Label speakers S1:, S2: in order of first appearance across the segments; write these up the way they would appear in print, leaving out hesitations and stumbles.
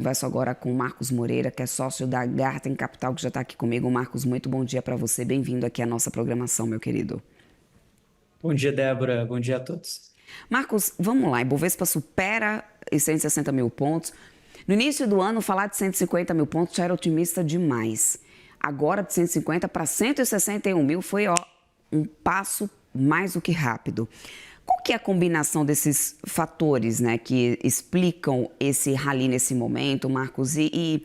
S1: Converso agora com o Marcos Moreira, que é sócio da Garten Capital, que já está aqui comigo. Marcos, muito bom dia para você. Bem-vindo aqui à nossa programação, meu querido.
S2: Bom dia, Débora. Bom dia a todos.
S1: Marcos, vamos lá. Ibovespa supera os 160 mil pontos. No início do ano, falar de 150 mil pontos já era otimista demais. Agora, de 150 para 161 mil foi um passo mais do que rápido. Qual que é a combinação desses fatores, né, que explicam esse rally nesse momento, Marcos? E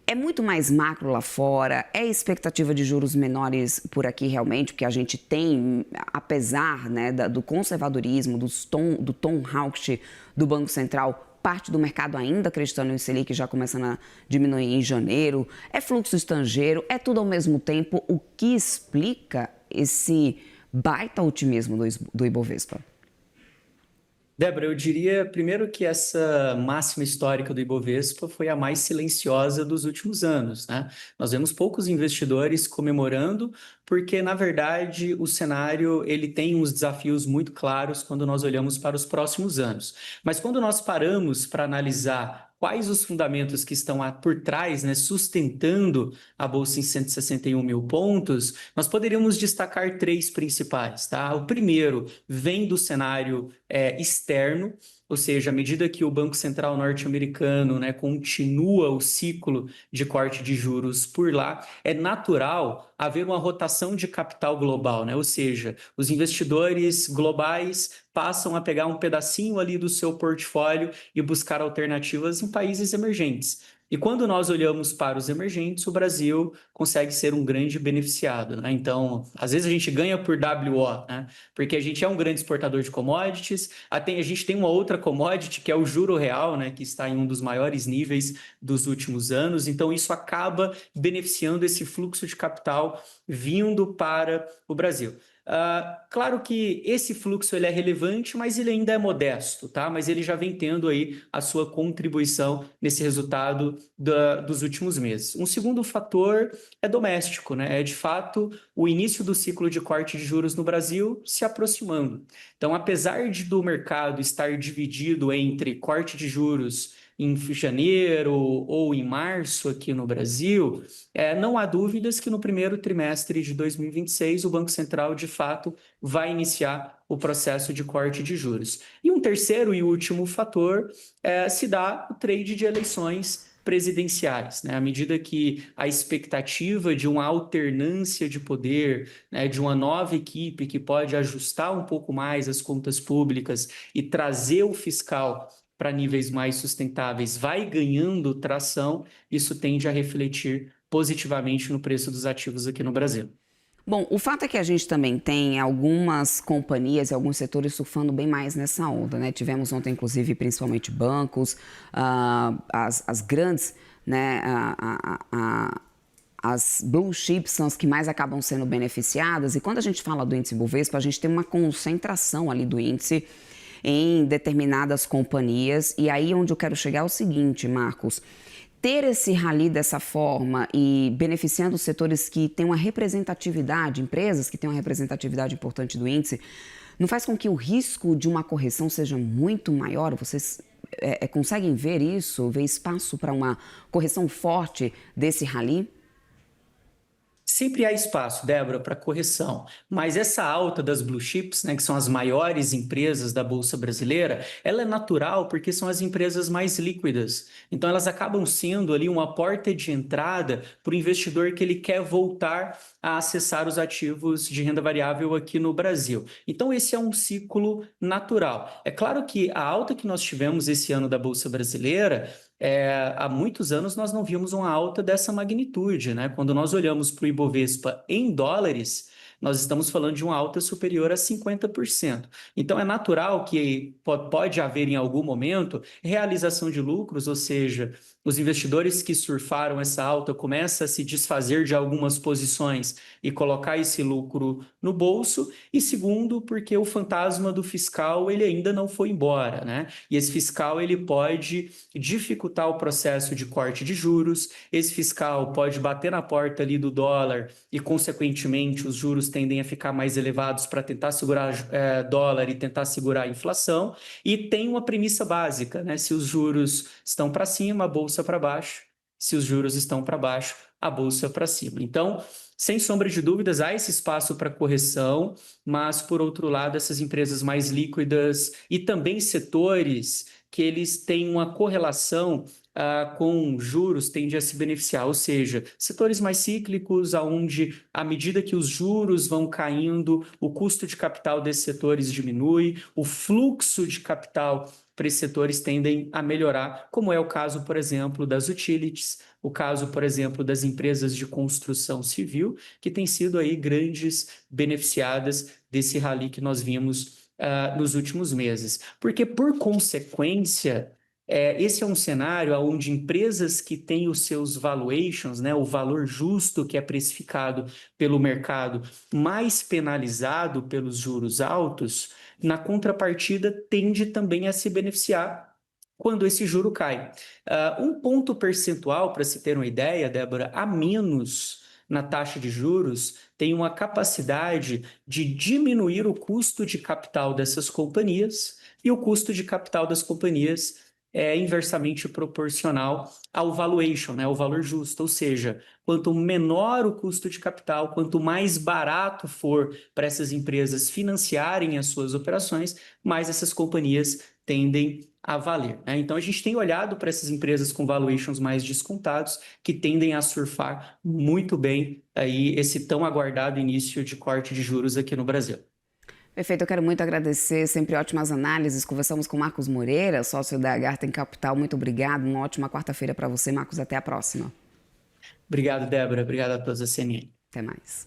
S1: é muito mais macro lá fora? É expectativa de juros menores por aqui realmente? Porque a gente tem, apesar, né, do conservadorismo, do tom hawkish do Banco Central, parte do mercado ainda acreditando em Selic já começando a diminuir em janeiro. É fluxo estrangeiro, é tudo ao mesmo tempo. O que explica esse baita otimismo do Ibovespa?
S2: Débora, eu diria primeiro que essa máxima histórica do Ibovespa foi a mais silenciosa dos últimos anos, né? Nós vemos poucos investidores comemorando, porque, na verdade, o cenário ele tem uns desafios muito claros quando nós olhamos para os próximos anos. Mas quando nós paramos para analisar quais os fundamentos que estão por trás, né, sustentando a Bolsa em 161 mil pontos, nós poderíamos destacar três principais, tá? O primeiro vem do cenário externo, ou seja, à medida que o Banco Central norte-americano, né, continua o ciclo de corte de juros por lá, é natural haver uma rotação de capital global, né? Ou seja, os investidores globais passam a pegar um pedacinho ali do seu portfólio e buscar alternativas em países emergentes. E quando nós olhamos para os emergentes, o Brasil consegue ser um grande beneficiado, né? Então, às vezes a gente ganha por WO, né? Porque a gente é um grande exportador de commodities, a gente tem uma outra commodity que é o juro real, né? Que está em um dos maiores níveis dos últimos anos. Então, isso acaba beneficiando esse fluxo de capital vindo para o Brasil. Claro que esse fluxo ele é relevante, mas ele ainda é modesto, tá? Mas ele já vem tendo aí a sua contribuição nesse resultado dos últimos meses. Um segundo fator é doméstico, né? É de fato o início do ciclo de corte de juros no Brasil se aproximando. Então, apesar do mercado estar dividido entre corte de juros em janeiro ou em março aqui no Brasil, não há dúvidas que no primeiro trimestre de 2026 o Banco Central, de fato, vai iniciar o processo de corte de juros. E um terceiro e último fator se dá o trade de eleições presidenciais, né? À medida que a expectativa de uma alternância de poder, né, de uma nova equipe que pode ajustar um pouco mais as contas públicas e trazer o fiscal para níveis mais sustentáveis vai ganhando tração, isso tende a refletir positivamente no preço dos ativos aqui no Brasil.
S1: Bom, o fato é que a gente também tem algumas companhias e alguns setores surfando bem mais nessa onda, né? Tivemos ontem, inclusive, principalmente bancos, as grandes, né? As blue chips são as que mais acabam sendo beneficiadas. E quando a gente fala do índice Bovespa, a gente tem uma concentração ali do índice em determinadas companhias. E aí onde eu quero chegar é o seguinte, Marcos. Ter esse rally dessa forma e beneficiando os setores que têm uma representatividade, empresas que têm uma representatividade importante do índice, não faz com que o risco de uma correção seja muito maior? Vocês conseguem ver isso, ver espaço para uma correção forte desse rally?
S2: Sempre há espaço, Débora, para correção, mas essa alta das blue chips, né, que são as maiores empresas da Bolsa Brasileira, ela é natural porque são as empresas mais líquidas. Então, elas acabam sendo ali uma porta de entrada para o investidor que ele quer voltar a acessar os ativos de renda variável aqui no Brasil. Então, esse é um ciclo natural. É claro que a alta que nós tivemos esse ano da Bolsa Brasileira há muitos anos nós não vimos uma alta dessa magnitude, né? Quando nós olhamos para o Ibovespa em dólares, nós estamos falando de uma alta superior a 50%. Então, é natural que pode haver em algum momento realização de lucros, ou seja, os investidores que surfaram essa alta começam a se desfazer de algumas posições e colocar esse lucro no bolso. E segundo, porque o fantasma do fiscal ele ainda não foi embora, né? E esse fiscal ele pode dificultar o processo de corte de juros, esse fiscal pode bater na porta ali do dólar e, consequentemente, os juros juros tendem a ficar mais elevados para tentar segurar dólar e tentar segurar a inflação. E tem uma premissa básica, né? Se os juros estão para cima, a bolsa para baixo. Se os juros estão para baixo, a bolsa para cima. Então, sem sombra de dúvidas, há esse espaço para correção, mas, por outro lado, essas empresas mais líquidas e também setores que eles têm uma correlação com juros tendem a se beneficiar, ou seja, setores mais cíclicos, onde, à medida que os juros vão caindo, o custo de capital desses setores diminui, o fluxo de capital para esses setores tendem a melhorar, como é o caso, por exemplo, das utilities, o caso, por exemplo, das empresas de construção civil, que têm sido aí grandes beneficiadas desse rally que nós vimos nos últimos meses. Porque, por consequência, esse é um cenário onde empresas que têm os seus valuations, né, o valor justo que é precificado pelo mercado, mais penalizado pelos juros altos, na contrapartida tende também a se beneficiar quando esse juro cai. Um ponto percentual, para se ter uma ideia, Débora, a menos na taxa de juros tem uma capacidade de diminuir o custo de capital dessas companhias, e o custo de capital das companhias é inversamente proporcional ao valuation, né, ao valor justo, ou seja, quanto menor o custo de capital, quanto mais barato for para essas empresas financiarem as suas operações, mais essas companhias tendem a valer, né? Então, a gente tem olhado para essas empresas com valuations mais descontados, que tendem a surfar muito bem aí esse tão aguardado início de corte de juros aqui no Brasil.
S1: Perfeito, eu quero muito agradecer, sempre ótimas análises. Conversamos com Marcos Moreira, sócio da Garten Capital. Muito obrigado, uma ótima quarta-feira para você, Marcos. Até a próxima.
S2: Obrigado, Débora. Obrigado a todos da CNN.
S1: Até mais.